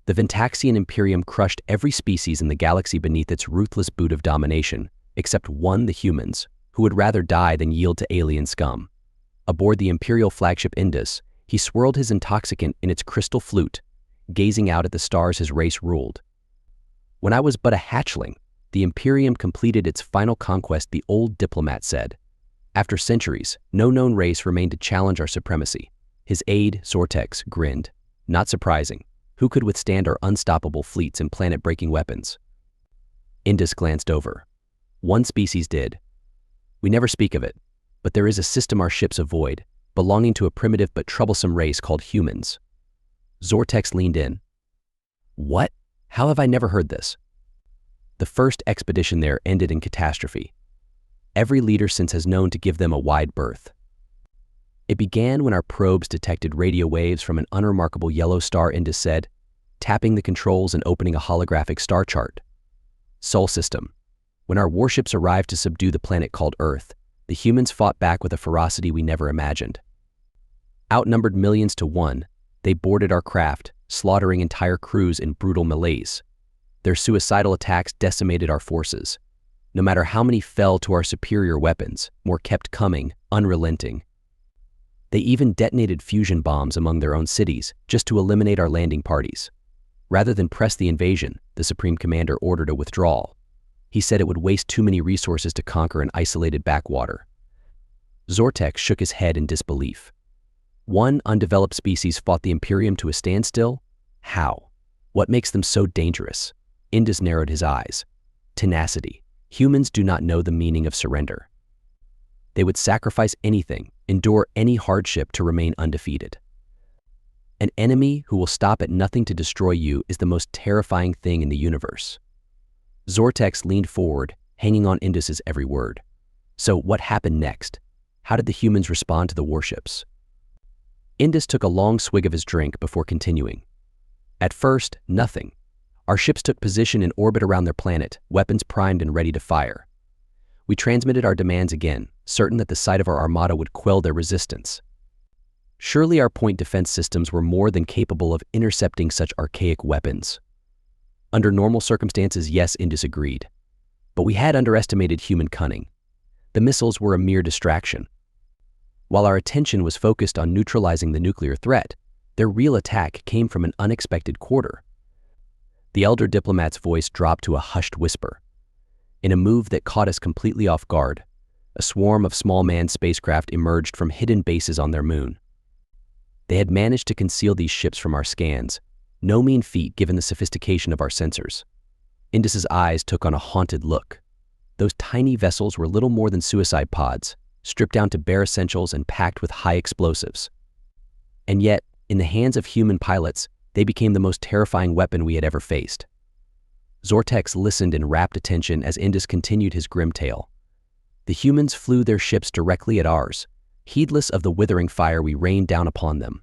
The Ventaxian Imperium crushed every species in the galaxy beneath its ruthless boot of domination, except one, the humans, who would rather die than yield to alien scum. Aboard the Imperial flagship Indus, he swirled his intoxicant in its crystal flute, gazing out at the stars his race ruled. When I was but a hatchling, the Imperium completed its final conquest, the old diplomat said. After centuries, no known race remained to challenge our supremacy. His aide, Zortex, grinned. Not surprising. Who could withstand our unstoppable fleets and planet-breaking weapons? Indus glanced over. One species did. We never speak of it, but there is a system our ships avoid, belonging to a primitive but troublesome race called humans. Zortex leaned in. What? How have I never heard this? The first expedition there ended in catastrophe. Every leader since has known to give them a wide berth. It began when our probes detected radio waves from an unremarkable yellow star, Indus said, tapping the controls and opening a holographic star chart. Sol system. When our warships arrived to subdue the planet called Earth, the humans fought back with a ferocity we never imagined. Outnumbered millions to one, they boarded our craft, slaughtering entire crews in brutal melees. Their suicidal attacks decimated our forces. No matter how many fell to our superior weapons, more kept coming, unrelenting. They even detonated fusion bombs among their own cities just to eliminate our landing parties. Rather than press the invasion, the Supreme Commander ordered a withdrawal. He said it would waste too many resources to conquer an isolated backwater. Zortex shook his head in disbelief. One undeveloped species fought the Imperium to a standstill? How? What makes them so dangerous? Indus narrowed his eyes. Tenacity. Humans do not know the meaning of surrender. They would sacrifice anything, endure any hardship to remain undefeated. An enemy who will stop at nothing to destroy you is the most terrifying thing in the universe. Zortex leaned forward, hanging on Indus's every word. So what happened next? How did the humans respond to the warships? Indus took a long swig of his drink before continuing. At first, nothing. Our ships took position in orbit around their planet, weapons primed and ready to fire. We transmitted our demands again, certain that the sight of our armada would quell their resistance. Surely our point defense systems were more than capable of intercepting such archaic weapons. Under normal circumstances, yes, Indus agreed. But we had underestimated human cunning. The missiles were a mere distraction. While our attention was focused on neutralizing the nuclear threat, their real attack came from an unexpected quarter. The elder diplomat's voice dropped to a hushed whisper. In a move that caught us completely off guard, a swarm of small manned spacecraft emerged from hidden bases on their moon. They had managed to conceal these ships from our scans, no mean feat given the sophistication of our sensors. Indus's eyes took on a haunted look. Those tiny vessels were little more than suicide pods, stripped down to bare essentials and packed with high explosives. And yet, in the hands of human pilots, they became the most terrifying weapon we had ever faced. Zortex listened in rapt attention as Indus continued his grim tale. The humans flew their ships directly at ours, heedless of the withering fire we rained down upon them.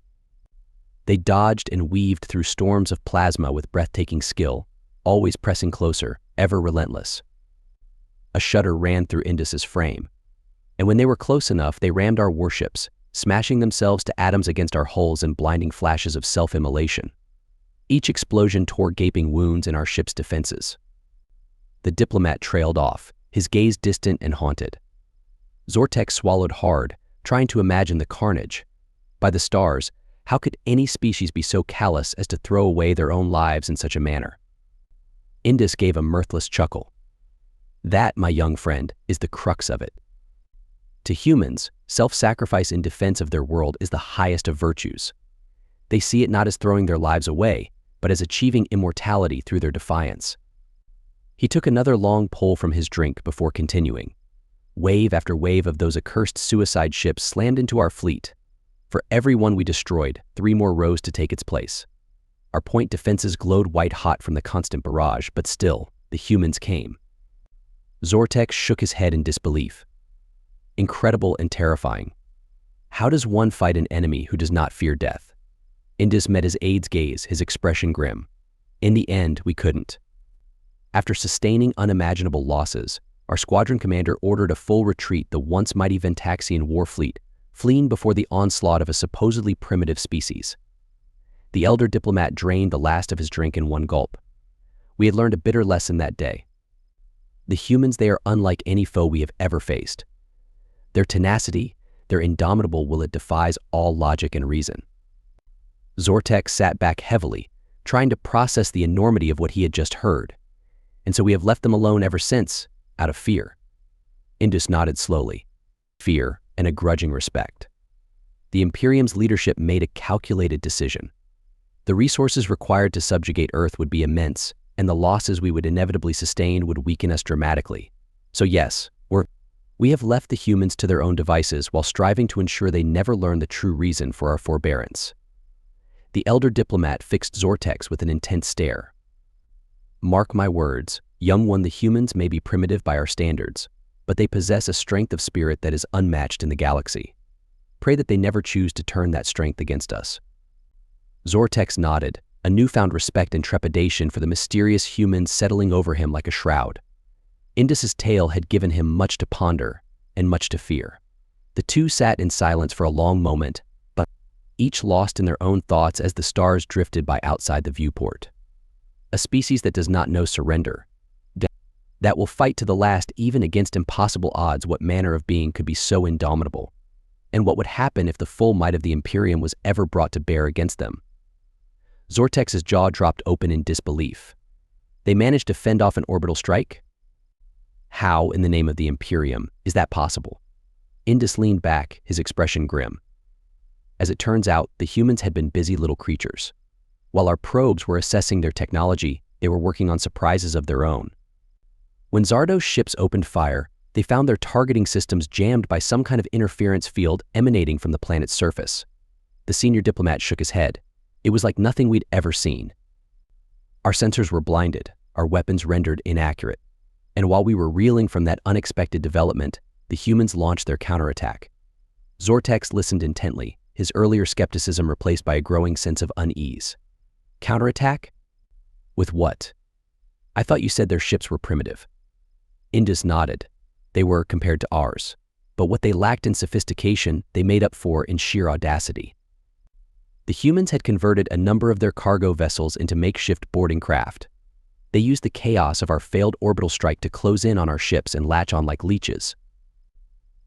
They dodged and weaved through storms of plasma with breathtaking skill, always pressing closer, ever relentless. A shudder ran through Indus's frame, and when they were close enough, they rammed our warships, smashing themselves to atoms against our hulls in blinding flashes of self-immolation. Each explosion tore gaping wounds in our ship's defenses. The diplomat trailed off, his gaze distant and haunted. Zortex swallowed hard, trying to imagine the carnage. By the stars, how could any species be so callous as to throw away their own lives in such a manner? Indus gave a mirthless chuckle. That, my young friend, is the crux of it. To humans, self-sacrifice in defense of their world is the highest of virtues. They see it not as throwing their lives away, but as achieving immortality through their defiance. He took another long pull from his drink before continuing. Wave after wave of those accursed suicide ships slammed into our fleet. For every one we destroyed, 3 more rose to take its place. Our point defenses glowed white-hot from the constant barrage, but still, the humans came. Zortex shook his head in disbelief. Incredible and terrifying. How does one fight an enemy who does not fear death? Indus met his aide's gaze, his expression grim. In the end, we couldn't. After sustaining unimaginable losses, our squadron commander ordered a full retreat, the once mighty Ventaxian war fleet, fleeing before the onslaught of a supposedly primitive species. The elder diplomat drained the last of his drink in one gulp. We had learned a bitter lesson that day. The humans, they are unlike any foe we have ever faced. Their tenacity, their indomitable will, it defies all logic and reason. Zortex sat back heavily, trying to process the enormity of what he had just heard. And so we have left them alone ever since, out of fear. Indus nodded slowly. Fear and a grudging respect. The Imperium's leadership made a calculated decision. The resources required to subjugate Earth would be immense, and the losses we would inevitably sustain would weaken us dramatically. So yes, we have left the humans to their own devices while striving to ensure they never learn the true reason for our forbearance. The elder diplomat fixed Zortex with an intense stare. Mark my words, young one, the humans may be primitive by our standards, but they possess a strength of spirit that is unmatched in the galaxy. Pray that they never choose to turn that strength against us. Zortex nodded, a newfound respect and trepidation for the mysterious humans settling over him like a shroud. Indus's tale had given him much to ponder and much to fear. The two sat in silence for a long moment, but each lost in their own thoughts as the stars drifted by outside the viewport. A species that does not know surrender, that will fight to the last even against impossible odds. What manner of being could be so indomitable? And what would happen if the full might of the Imperium was ever brought to bear against them? Zortex's jaw dropped open in disbelief. They managed to fend off an orbital strike? How, in the name of the Imperium, is that possible? Indus leaned back, his expression grim. As it turns out, the humans had been busy little creatures. While our probes were assessing their technology, they were working on surprises of their own. When Zardo's ships opened fire, they found their targeting systems jammed by some kind of interference field emanating from the planet's surface. The senior diplomat shook his head. It was like nothing we'd ever seen. Our sensors were blinded, our weapons rendered inaccurate. And while we were reeling from that unexpected development, the humans launched their counterattack. Zortex listened intently, his earlier skepticism replaced by a growing sense of unease. Counterattack? With what? I thought you said their ships were primitive. Indus nodded. They were compared to ours, but what they lacked in sophistication, they made up for in sheer audacity. The humans had converted a number of their cargo vessels into makeshift boarding craft. They used the chaos of our failed orbital strike to close in on our ships and latch on like leeches.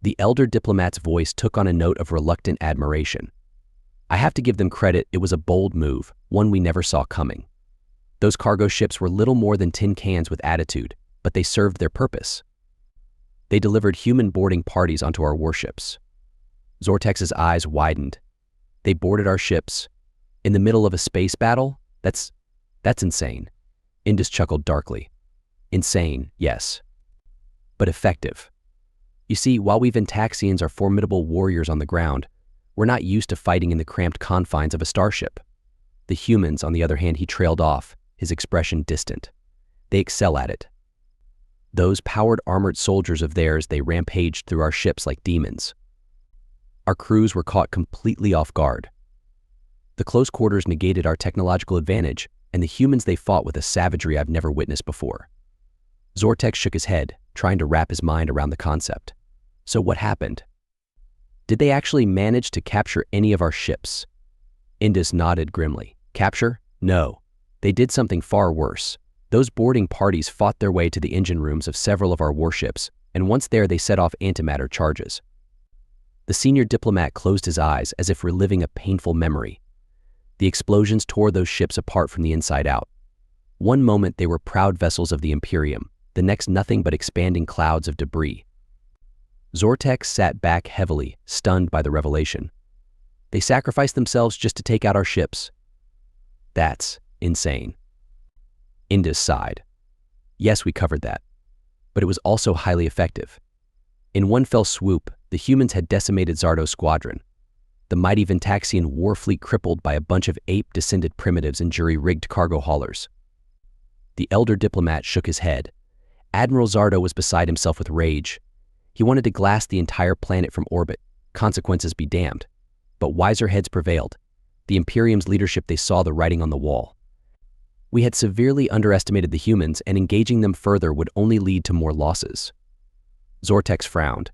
The elder diplomat's voice took on a note of reluctant admiration. I have to give them credit, it was a bold move, one we never saw coming. Those cargo ships were little more than tin cans with attitude, but they served their purpose. They delivered human boarding parties onto our warships. Zortex's eyes widened. They boarded our ships. In the middle of a space battle? That's insane. Indus chuckled darkly. Insane, yes. But effective. You see, while we Ventaxians are formidable warriors on the ground, we're not used to fighting in the cramped confines of a starship. The humans, on the other hand, he trailed off, his expression distant. They excel at it. Those powered armored soldiers of theirs, they rampaged through our ships like demons. Our crews were caught completely off guard. The close quarters negated our technological advantage, and the humans, they fought with a savagery I've never witnessed before. Zortex shook his head, trying to wrap his mind around the concept. So what happened? Did they actually manage to capture any of our ships? Indus nodded grimly. Capture? No. They did something far worse. Those boarding parties fought their way to the engine rooms of several of our warships, and once there they set off antimatter charges. The senior diplomat closed his eyes as if reliving a painful memory. The explosions tore those ships apart from the inside out. One moment they were proud vessels of the Imperium, the next nothing but expanding clouds of debris. Zortex sat back heavily, stunned by the revelation. They sacrificed themselves just to take out our ships. That's insane. Indus sighed. Yes, we covered that. But it was also highly effective. In one fell swoop, the humans had decimated Zardo's squadron. The mighty Ventaxian war fleet crippled by a bunch of ape-descended primitives and jury-rigged cargo haulers. The elder diplomat shook his head. Admiral Zardo was beside himself with rage. He wanted to glass the entire planet from orbit, consequences be damned. But wiser heads prevailed. The Imperium's leadership, they saw the writing on the wall. We had severely underestimated the humans, and engaging them further would only lead to more losses. Zortex frowned.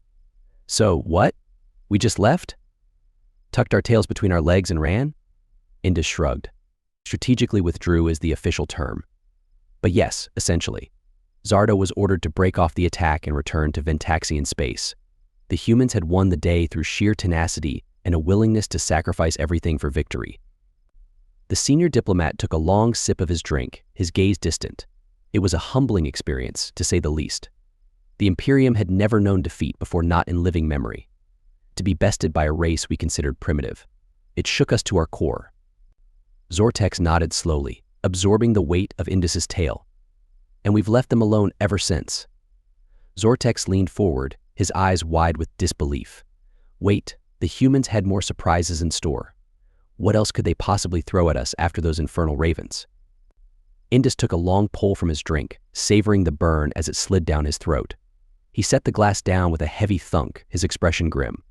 So, what? We just left? Tucked our tails between our legs and ran? Indus shrugged. strategically withdrew is the official term. But yes, essentially. Zardo was ordered to break off the attack and return to Ventaxian space. The humans had won the day through sheer tenacity and a willingness to sacrifice everything for victory. The senior diplomat took a long sip of his drink, his gaze distant. It was a humbling experience, to say the least. The Imperium had never known defeat before, not in living memory. To be bested by a race we considered primitive. It shook us to our core. Zortex nodded slowly, absorbing the weight of Indus's tale. And we've left them alone ever since. Zortex leaned forward, his eyes wide with disbelief. Wait, the humans had more surprises in store. What else could they possibly throw at us after those infernal ravens? Indus took a long pull from his drink, savoring the burn as it slid down his throat. He set the glass down with a heavy thunk, his expression grim.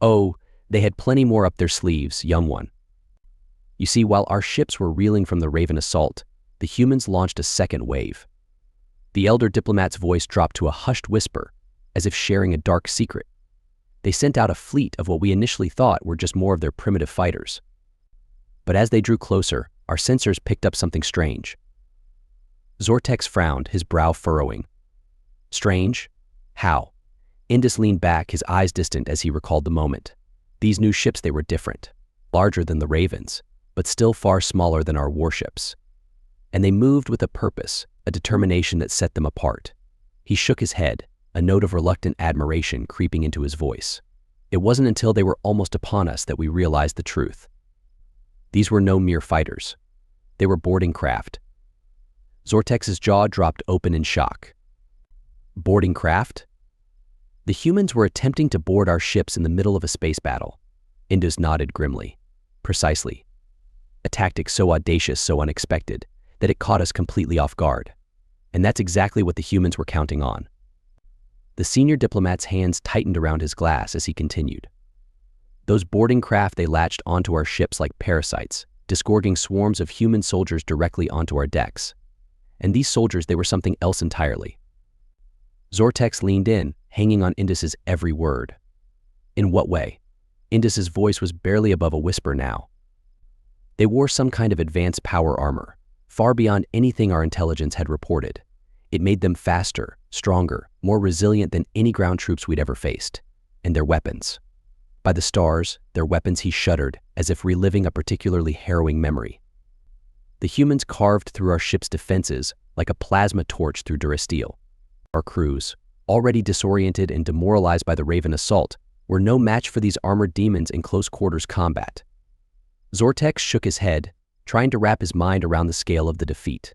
Oh, they had plenty more up their sleeves, young one. You see, while our ships were reeling from the Raven assault, the humans launched a second wave. The elder diplomat's voice dropped to a hushed whisper, as if sharing a dark secret. They sent out a fleet of what we initially thought were just more of their primitive fighters. But as they drew closer, our sensors picked up something strange. Zortex frowned, his brow furrowing. Strange? How? Indus leaned back, his eyes distant as he recalled the moment. These new ships, they were different. Larger than the Ravens, but still far smaller than our warships. And they moved with a purpose, a determination that set them apart. He shook his head, a note of reluctant admiration creeping into his voice. It wasn't until they were almost upon us that we realized the truth. These were no mere fighters. They were boarding craft. Zortex's jaw dropped open in shock. Boarding craft? The humans were attempting to board our ships in the middle of a space battle. Indus nodded grimly. Precisely. A tactic so audacious, so unexpected, that it caught us completely off guard. And that's exactly what the humans were counting on. The senior diplomat's hands tightened around his glass as he continued. Those boarding craft, they latched onto our ships like parasites, disgorging swarms of human soldiers directly onto our decks. And these soldiers, they were something else entirely. Zortex leaned in, hanging on Indus's every word. In what way? Indus's voice was barely above a whisper now. They wore some kind of advanced power armor, far beyond anything our intelligence had reported. It made them faster, stronger, more resilient than any ground troops we'd ever faced. And their weapons. By the stars, their weapons, he shuddered, as if reliving a particularly harrowing memory. The humans carved through our ship's defenses like a plasma torch through durasteel. Our crews, already disoriented and demoralized by the Raven assault, were no match for these armored demons in close-quarters combat. Zortex shook his head, trying to wrap his mind around the scale of the defeat.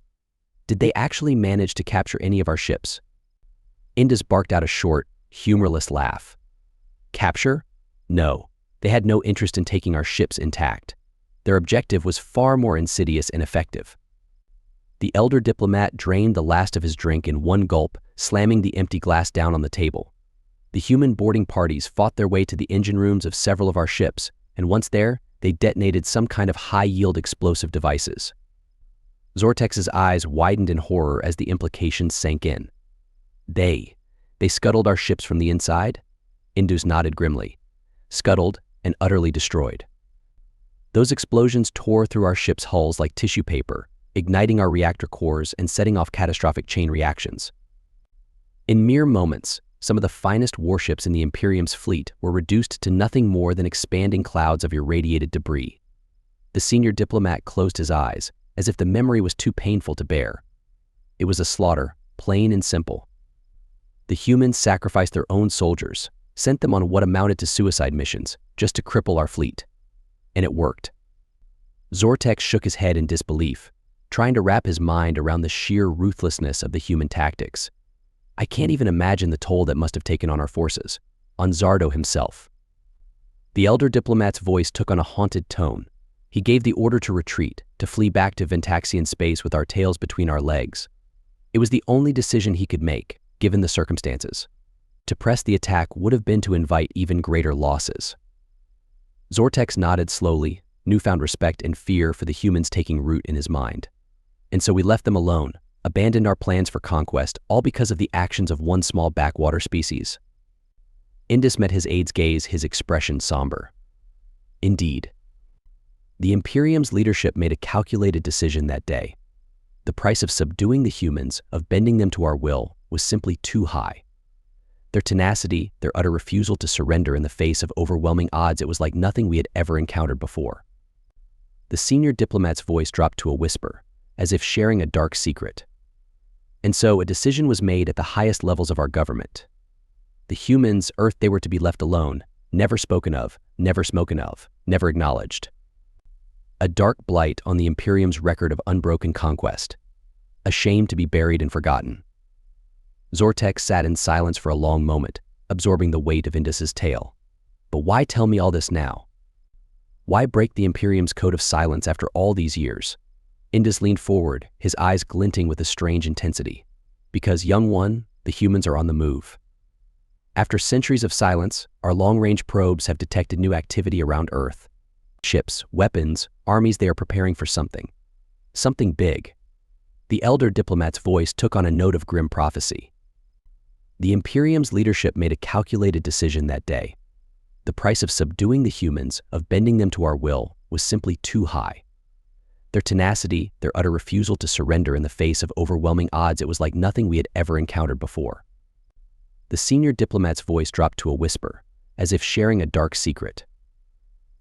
Did they actually manage to capture any of our ships? Indus barked out a short, humorless laugh. Capture? No, they had no interest in taking our ships intact. Their objective was far more insidious and effective. The elder diplomat drained the last of his drink in one gulp, slamming the empty glass down on the table. The human boarding parties fought their way to the engine rooms of several of our ships, and once there, they detonated some kind of high-yield explosive devices. Zortex's eyes widened in horror as the implications sank in. They scuttled our ships from the inside? Indus nodded grimly. Scuttled and utterly destroyed. Those explosions tore through our ship's hulls like tissue paper, igniting our reactor cores and setting off catastrophic chain reactions. In mere moments, some of the finest warships in the Imperium's fleet were reduced to nothing more than expanding clouds of irradiated debris. The senior diplomat closed his eyes, as if the memory was too painful to bear. It was a slaughter, plain and simple. The humans sacrificed their own soldiers, sent them on what amounted to suicide missions, just to cripple our fleet. And it worked. Zortex shook his head in disbelief, trying to wrap his mind around the sheer ruthlessness of the human tactics. I can't even imagine the toll that must have taken on our forces, on Zardo himself. The elder diplomat's voice took on a haunted tone. He gave the order to retreat, to flee back to Ventaxian space with our tails between our legs. It was the only decision he could make, given the circumstances. To press the attack would have been to invite even greater losses. Zortex nodded slowly, newfound respect and fear for the humans taking root in his mind. And so we left them alone, abandoned our plans for conquest, all because of the actions of one small backwater species. Indus met his aide's gaze, his expression somber. Indeed. The Imperium's leadership made a calculated decision that day. The price of subduing the humans, of bending them to our will, was simply too high. Their tenacity, their utter refusal to surrender in the face of overwhelming odds, it was like nothing we had ever encountered before. The senior diplomat's voice dropped to a whisper, as if sharing a dark secret. And so a decision was made at the highest levels of our government. The humans, Earth, they were to be left alone, never spoken of, never acknowledged. A dark blight on the Imperium's record of unbroken conquest. A shame to be buried and forgotten. Zortex sat in silence for a long moment, absorbing the weight of Indus's tale. But why tell me all this now? Why break the Imperium's code of silence after all these years? Indus leaned forward, his eyes glinting with a strange intensity. Because, young one, the humans are on the move. After centuries of silence, our long-range probes have detected new activity around Earth. Ships, weapons, armies, they are preparing for something. Something big. The elder diplomat's voice took on a note of grim prophecy. The Imperium's leadership made a calculated decision that day. The price of subduing the humans, of bending them to our will, was simply too high. Their tenacity, their utter refusal to surrender in the face of overwhelming odds, it was like nothing we had ever encountered before. The senior diplomat's voice dropped to a whisper, as if sharing a dark secret.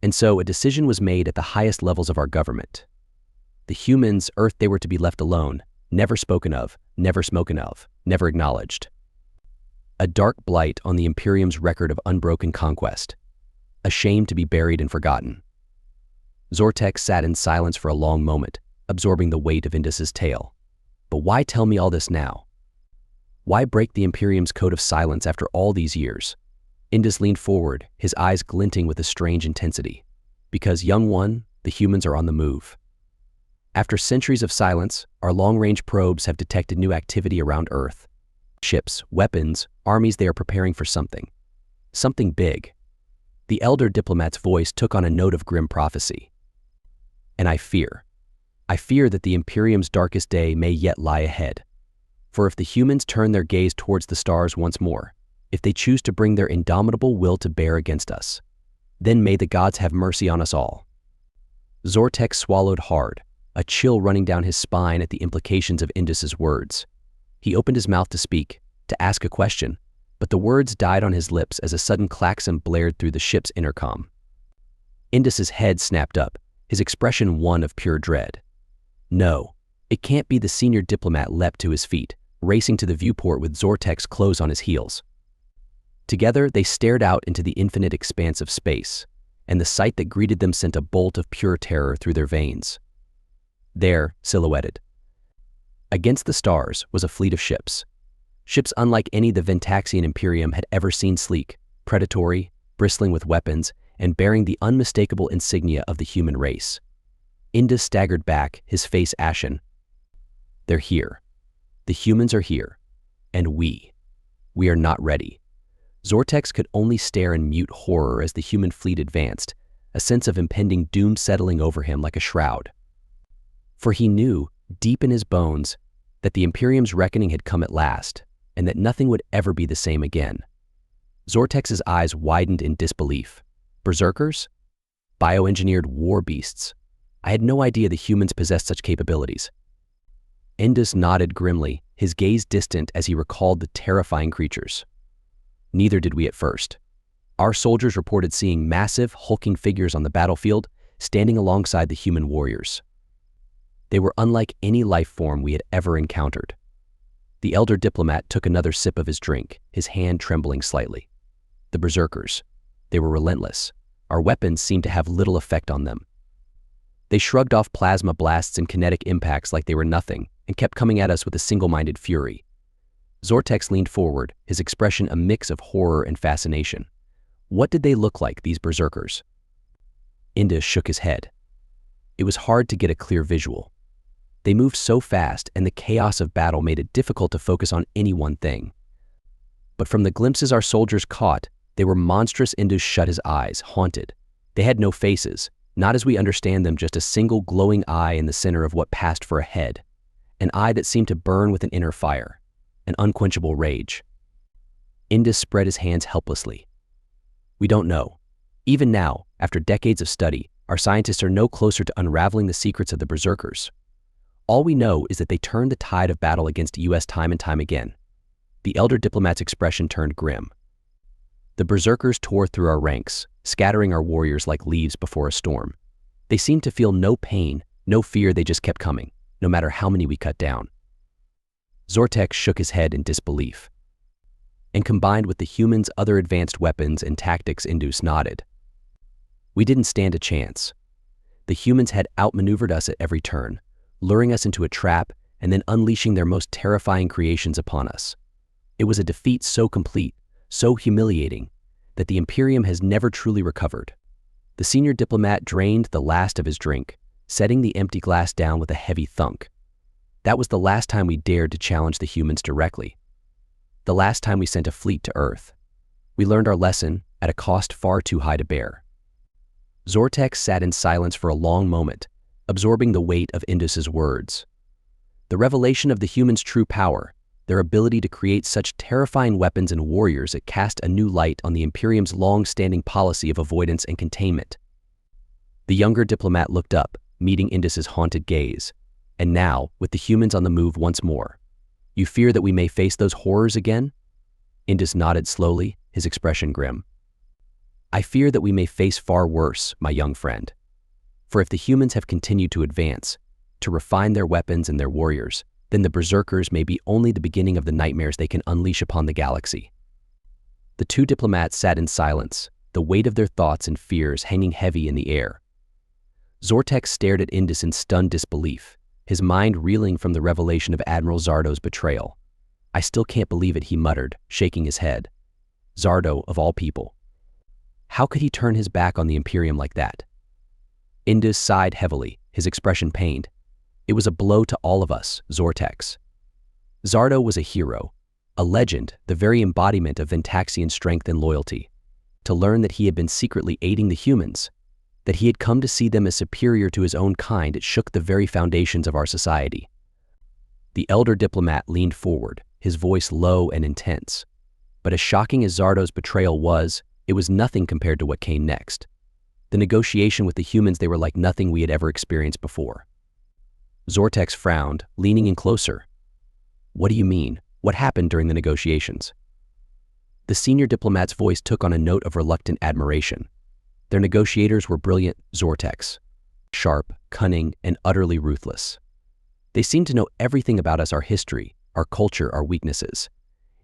And so a decision was made at the highest levels of our government. The humans, Earth, they were to be left alone, never spoken of, never acknowledged. A dark blight on the Imperium's record of unbroken conquest. A shame to be buried and forgotten. Zortex sat in silence for a long moment, absorbing the weight of Indus's tale. But why tell me all this now? Why break the Imperium's code of silence after all these years? Indus leaned forward, his eyes glinting with a strange intensity. Because, young one, the humans are on the move. After centuries of silence, our long-range probes have detected new activity around Earth. Ships, weapons, armies, they are preparing for something. Something big. The elder diplomat's voice took on a note of grim prophecy. And I fear that the Imperium's darkest day may yet lie ahead. For if the humans turn their gaze towards the stars once more, if they choose to bring their indomitable will to bear against us, then may the gods have mercy on us all. Zortex swallowed hard, a chill running down his spine at the implications of Indus's words. He opened his mouth to speak, to ask a question, but the words died on his lips as a sudden klaxon blared through the ship's intercom. Indus's head snapped up, his expression one of pure dread. No, it can't be. The senior diplomat leapt to his feet, racing to the viewport with Zortex close on his heels. Together, they stared out into the infinite expanse of space, and the sight that greeted them sent a bolt of pure terror through their veins. There, silhouetted against the stars, was a fleet of ships. Ships unlike any the Ventaxian Imperium had ever seen, sleek, predatory, bristling with weapons, and bearing the unmistakable insignia of the human race. Indus staggered back, his face ashen. They're here. The humans are here. And we are not ready. Zortex could only stare in mute horror as the human fleet advanced, a sense of impending doom settling over him like a shroud. For he knew, deep in his bones, that the Imperium's reckoning had come at last, and that nothing would ever be the same again. Zortex's eyes widened in disbelief. Berserkers? Bioengineered war beasts. I had no idea the humans possessed such capabilities. Indus nodded grimly, his gaze distant as he recalled the terrifying creatures. Neither did we at first. Our soldiers reported seeing massive, hulking figures on the battlefield, standing alongside the human warriors. They were unlike any life form we had ever encountered. The elder diplomat took another sip of his drink, his hand trembling slightly. The berserkers. They were relentless. Our weapons seemed to have little effect on them. They shrugged off plasma blasts and kinetic impacts like they were nothing, and kept coming at us with a single-minded fury. Zortex leaned forward, his expression a mix of horror and fascination. What did they look like, these berserkers? Indus shook his head. It was hard to get a clear visual. They moved so fast, and the chaos of battle made it difficult to focus on any one thing. But from the glimpses our soldiers caught, they were monstrous. Indus shut his eyes, haunted. They had no faces, not as we understand them, just a single glowing eye in the center of what passed for a head, an eye that seemed to burn with an inner fire, an unquenchable rage. Indus spread his hands helplessly. We don't know. Even now, after decades of study, our scientists are no closer to unraveling the secrets of the berserkers. All we know is that they turned the tide of battle against US time and time again. The elder diplomat's expression turned grim. The berserkers tore through our ranks, scattering our warriors like leaves before a storm. They seemed to feel no pain, no fear, they just kept coming, no matter how many we cut down. Zortex shook his head in disbelief. And combined with the humans' other advanced weapons and tactics, Indus nodded. We didn't stand a chance. The humans had outmaneuvered us at every turn, luring us into a trap and then unleashing their most terrifying creations upon us. It was a defeat so complete, so humiliating, that the Imperium has never truly recovered. The senior diplomat drained the last of his drink, setting the empty glass down with a heavy thunk. That was the last time we dared to challenge the humans directly. The last time we sent a fleet to Earth. We learned our lesson at a cost far too high to bear. Zortex sat in silence for a long moment, absorbing the weight of Indus's words. The revelation of the humans' true power, their ability to create such terrifying weapons and warriors, it cast a new light on the Imperium's long-standing policy of avoidance and containment. The younger diplomat looked up, meeting Indus's haunted gaze. And now, with the humans on the move once more, you fear that we may face those horrors again? Indus nodded slowly, his expression grim. I fear that we may face far worse, my young friend. For if the humans have continued to advance, to refine their weapons and their warriors, then the berserkers may be only the beginning of the nightmares they can unleash upon the galaxy. The two diplomats sat in silence, the weight of their thoughts and fears hanging heavy in the air. Zortex stared at Indus in stunned disbelief, his mind reeling from the revelation of Admiral Zardo's betrayal. I still can't believe it, he muttered, shaking his head. Zardo, of all people. How could he turn his back on the Imperium like that? Indus sighed heavily, his expression pained. It was a blow to all of us, Zortex. Zardo was a hero, a legend, the very embodiment of Ventaxian strength and loyalty. To learn that he had been secretly aiding the humans, that he had come to see them as superior to his own kind, it shook the very foundations of our society. The elder diplomat leaned forward, his voice low and intense. But as shocking as Zardo's betrayal was, it was nothing compared to what came next. The negotiation with the humans, they were like nothing we had ever experienced before. Zortex frowned, leaning in closer. What do you mean? What happened during the negotiations? The senior diplomat's voice took on a note of reluctant admiration. Their negotiators were brilliant, Zortex. Sharp, cunning, and utterly ruthless. They seemed to know everything about us, our history, our culture, our weaknesses.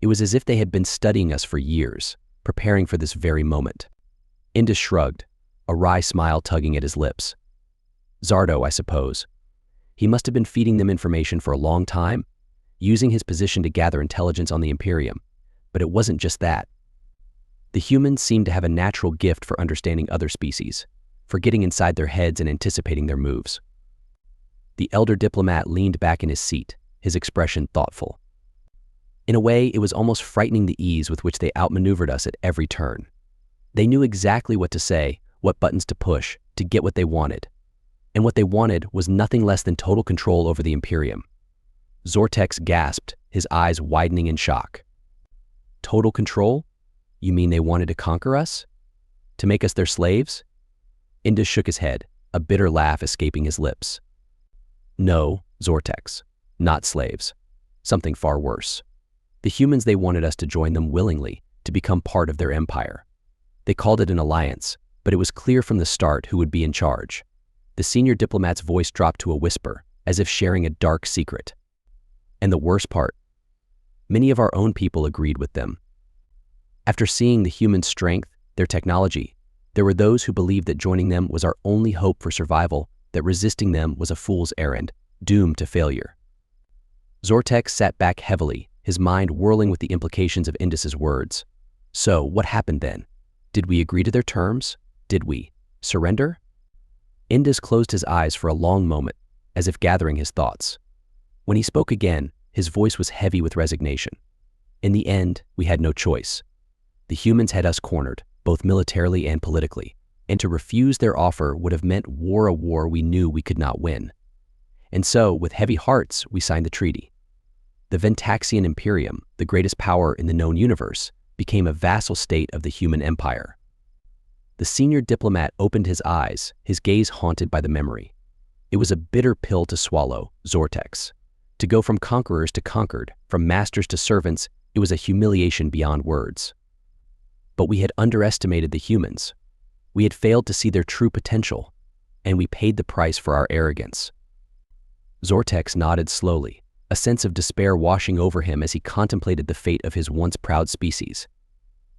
It was as if they had been studying us for years, preparing for this very moment. Indus shrugged, a wry smile tugging at his lips. Zardo, I suppose. He must have been feeding them information for a long time, using his position to gather intelligence on the Imperium. But it wasn't just that. The humans seemed to have a natural gift for understanding other species, for getting inside their heads and anticipating their moves. The elder diplomat leaned back in his seat, his expression thoughtful. In a way, it was almost frightening the ease with which they outmaneuvered us at every turn. They knew exactly what to say, what buttons to push, to get what they wanted. And what they wanted was nothing less than total control over the Imperium. Zortex gasped, his eyes widening in shock. Total control? You mean they wanted to conquer us? To make us their slaves? Indus shook his head, a bitter laugh escaping his lips. No, Zortex, not slaves. Something far worse. The humans, they wanted us to join them willingly, to become part of their empire. They called it an alliance, but it was clear from the start who would be in charge. The senior diplomat's voice dropped to a whisper, as if sharing a dark secret. And the worst part, many of our own people agreed with them. After seeing the human strength, their technology, there were those who believed that joining them was our only hope for survival, that resisting them was a fool's errand, doomed to failure. Zortex sat back heavily, his mind whirling with the implications of Indus's words. So, what happened then? Did we agree to their terms? Did we surrender? Indus closed his eyes for a long moment, as if gathering his thoughts. When he spoke again, his voice was heavy with resignation. In the end, we had no choice. The humans had us cornered, both militarily and politically, and to refuse their offer would have meant war, a war we knew we could not win. And so, with heavy hearts, we signed the treaty. The Ventaxian Imperium, the greatest power in the known universe, became a vassal state of the human empire. The senior diplomat opened his eyes, his gaze haunted by the memory. It was a bitter pill to swallow, Zortex. To go from conquerors to conquered, from masters to servants, it was a humiliation beyond words. But we had underestimated the humans. We had failed to see their true potential, and we paid the price for our arrogance. Zortex nodded slowly, a sense of despair washing over him as he contemplated the fate of his once proud species.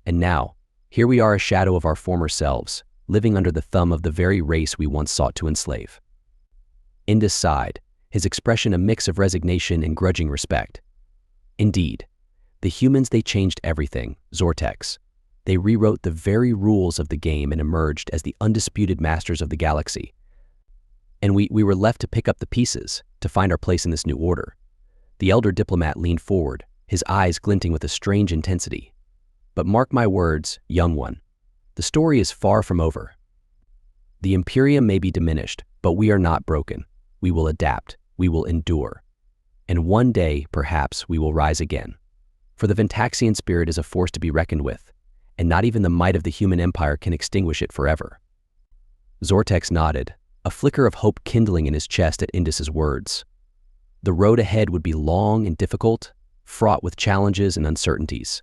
And now, here we are, a shadow of our former selves, living under the thumb of the very race we once sought to enslave. Indus sighed, his expression a mix of resignation and grudging respect. Indeed, the humans, they changed everything, Zortex. They rewrote the very rules of the game and emerged as the undisputed masters of the galaxy. And we were left to pick up the pieces, to find our place in this new order. The elder diplomat leaned forward, his eyes glinting with a strange intensity. But mark my words, young one, the story is far from over. The Imperium may be diminished, but we are not broken. We will adapt, we will endure. And one day, perhaps, we will rise again. For the Ventaxian spirit is a force to be reckoned with, and not even the might of the human empire can extinguish it forever. Zortex nodded, a flicker of hope kindling in his chest at Indus's words. The road ahead would be long and difficult, fraught with challenges and uncertainties.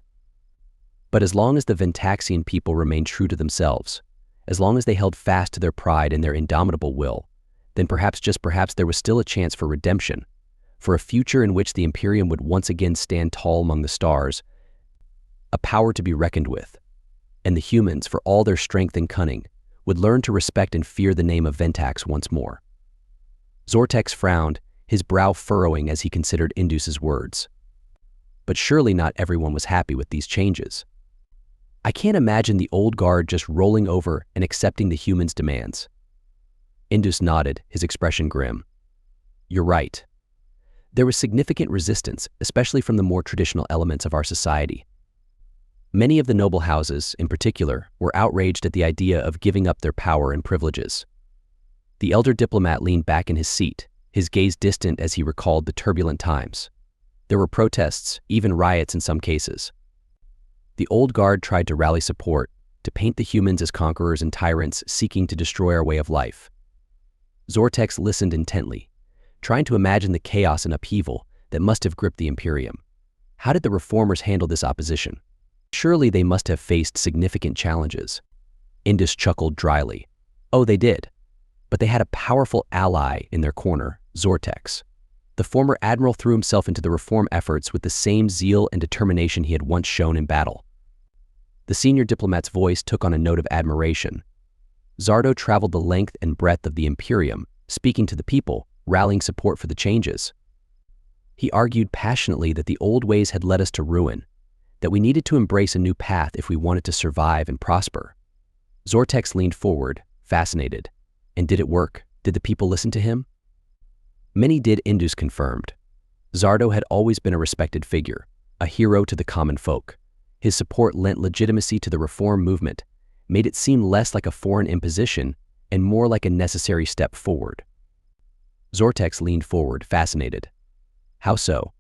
But as long as the Ventaxian people remained true to themselves, as long as they held fast to their pride and their indomitable will, then perhaps, just perhaps, there was still a chance for redemption, for a future in which the Imperium would once again stand tall among the stars, a power to be reckoned with, and the humans, for all their strength and cunning, would learn to respect and fear the name of Ventax once more. Zortex frowned, his brow furrowing as he considered Indus's words. But surely not everyone was happy with these changes. I can't imagine the old guard just rolling over and accepting the humans' demands. Indus nodded, his expression grim. You're right. There was significant resistance, especially from the more traditional elements of our society. Many of the noble houses, in particular, were outraged at the idea of giving up their power and privileges. The elder diplomat leaned back in his seat, his gaze distant as he recalled the turbulent times. There were protests, even riots in some cases. The old guard tried to rally support, to paint the humans as conquerors and tyrants seeking to destroy our way of life. Zortex listened intently, trying to imagine the chaos and upheaval that must have gripped the Imperium. How did the reformers handle this opposition? Surely they must have faced significant challenges. Indus chuckled dryly. Oh, they did. But they had a powerful ally in their corner, Zortex. The former admiral threw himself into the reform efforts with the same zeal and determination he had once shown in battle. The senior diplomat's voice took on a note of admiration. Zardo traveled the length and breadth of the Imperium, speaking to the people, rallying support for the changes. He argued passionately that the old ways had led us to ruin, that we needed to embrace a new path if we wanted to survive and prosper. Zortex leaned forward, fascinated. And did it work? Did the people listen to him? Many did, Indus confirmed. Zardo had always been a respected figure, a hero to the common folk. His support lent legitimacy to the reform movement, made it seem less like a foreign imposition and more like a necessary step forward. Zortex leaned forward, fascinated. How so?